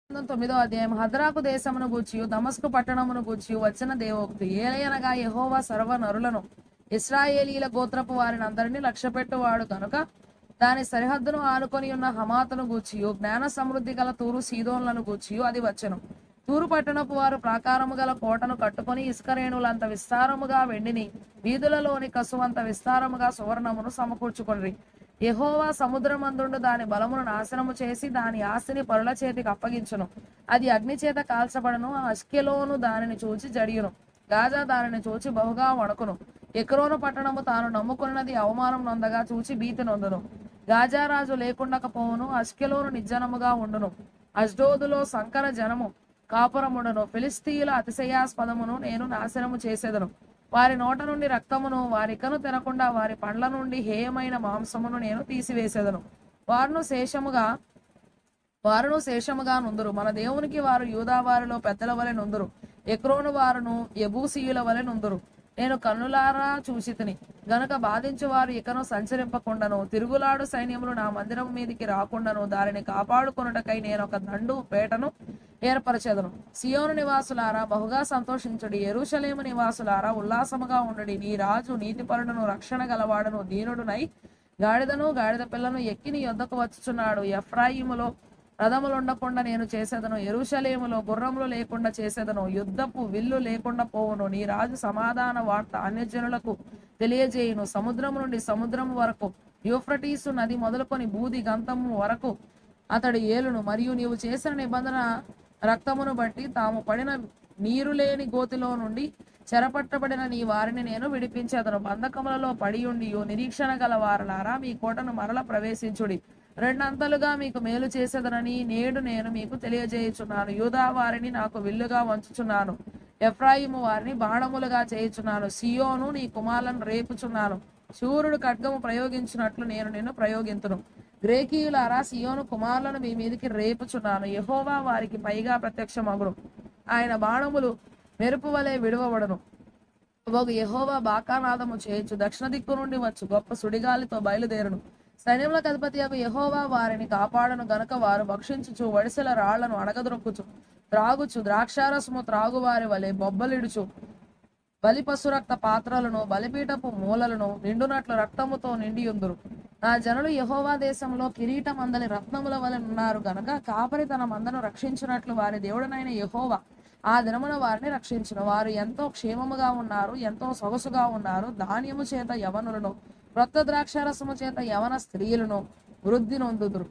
9వ అధ్యాయం. హద్రాకు దేశమును గూర్చియు దమస్కు పట్టణమును గూర్చియు వచ్చిన దేవోక్తి. ఏలయనగా యెహోవా సర్వ నరులను ఇశ్రాయేలీల గోత్రపు వారిని అందరినీ లక్ష్యపెట్టువాడు కనుక దాని సరిహద్దును ఆనుకొని ఉన్న హమాతును గూర్చియు జ్ఞాన సమృద్ధి గల తూరు సీదోన్లను గూర్చియు అది వచ్చెను. తూరు పట్టణపు వారు ప్రాకారము గల కోటను కట్టుకొని ఇసుకరేణులంత విస్తారముగా వెండిని వీధులలోని కసువంత విస్తారముగా సువర్ణమును సమకూర్చుకొనిరి. యెహోవా సముద్రమందుండు దాని బలమును నాశనము చేసి దాని ఆస్తిని పరుల చేతికి అప్పగించును. అది అగ్ని చేత కాల్చబడను. అష్కెలోను దానిని చూచి జడియును. గాజా దానిని చూచి బహుగా వణకును. ఎక్రోను పట్టణము తాను నమ్ముకున్నది అవమానం నొందగా చూచి భీతి నొందును. గాజా రాజు లేకుండకపోవును. అష్కెలోను నిర్జనముగా ఉండును. అష్డోదులో సంకర జనము కాపురముండును. ఫిలిస్తీయుల అతిశయాస్పదమును నేను నాశనము చేసేదను. వారి నోట నుండి రక్తమును వారికను తినకుండా వారి పండ్ల నుండి హేయమైన మాంసమును నేను తీసివేసేదను. వారును శేషముగా నుందురు. మన దేవునికి వారు యూదా వారిలో పెద్దల వలె నుందురు. ఎక్రోను వారును యెబూసీయుల వలె నుందురు. నేను కన్నులారా చూచితిని గనుక బాధించువారు ఇకను సంచరింపకుండాను తిరుగులాడు సైన్యములు నా మందిరం మీదికి రాకుండాను దానిని కాపాడుకొనుటకై నేను ఒక దండు పేటను ఏర్పరచెదను. సియోను నివాసులారా బహుగా సంతోషించుడి. యెరూషలేము నివాసులారా ఉల్లాసముగా ఉండుడి. నీ రాజు నీతిపరుడును రక్షణ గలవాడును దీనుడునై గాడిదను గాడిద పిల్లను ఎక్కి నీ యొద్దకు వచ్చుచున్నాడు. ఎఫ్రాయిములో రథములుండకుండా నేను చేసేదను. యెరూషలేములో గుర్రములు లేకుండా చేసేదను. యుద్ధపు విల్లు లేకుండా పోవును. నీ రాజు సమాధాన వార్త అన్యజనులకు తెలియజేయును. సముద్రము నుండి సముద్రము వరకు యూఫ్రటీసు నది మొదలుకొని బూది గంతము వరకు అతడు ఏలును. మరియు నీవు చేసిన నిబంధన రక్తమును బట్టి తాము పడిన నీరు లేని గోతిలో నుండి చెరపట్టబడిన నీ వారిని నేను విడిపించేదను. బంధకములలో పడియుండి నిరీక్షణ గల వారలారా మీ కోటను మరల ప్రవేశించుడి. రెండంతలుగా మీకు మేలు చేసేదనని నేడు నేను మీకు తెలియజేయుచున్నాను. యూదా వారిని నాకు విల్లుగా వంచుచున్నాను. ఎఫ్రాయిము వారిని బాణములుగా చేయుచున్నాను. సియోను నీ కుమారులను రేపుచున్నాను. శూరుడు ఖడ్గము ప్రయోగించినట్లు నేను నిన్ను ప్రయోగింతును. గ్రేకీయులారా సియోను కుమారులను మీ మీదికి రేపుచున్నాను. యెహోవా వారికి పైగా ప్రత్యక్షమగును. ఆయన బాణములు మెరుపు వలె విడువబడును. యెహోవా బాకానాదము చేయొచ్చు. దక్షిణ దిక్కు నుండి వచ్చు గొప్ప సుడిగాలితో బయలుదేరును. సైన్యములకు అధిపతియగు యెహోవా వారిని కాపాడను గనుక వారు భక్షించుచు వడిసెల రాళ్లను అడగదొరుకుచు త్రాగుచు ద్రాక్షారసము త్రాగువారి వలె బొబ్బలిడుచు బలి పశురక్త పాత్రలను బలిపీఠపు మూలలను నిండునట్లు రక్తముతో నిండియుందురు. నా జనులు యెహోవా దేశంలో కిరీటం అందలి రత్నముల వలె ఉన్నారు గనక కాపరి తన మందను రక్షించున్నట్లు వారి దేవుడనైన యెహోవా ఆ దినమున వారిని రక్షించును. వారు ఎంతో క్షేమముగా ఉన్నారు, ఎంతో సొగసుగా ఉన్నారు. ధాన్యము చేత యవనులను క్రొత్త ద్రాక్షారసము చేత యవన స్త్రీలను వృద్ధి నొందుదురు.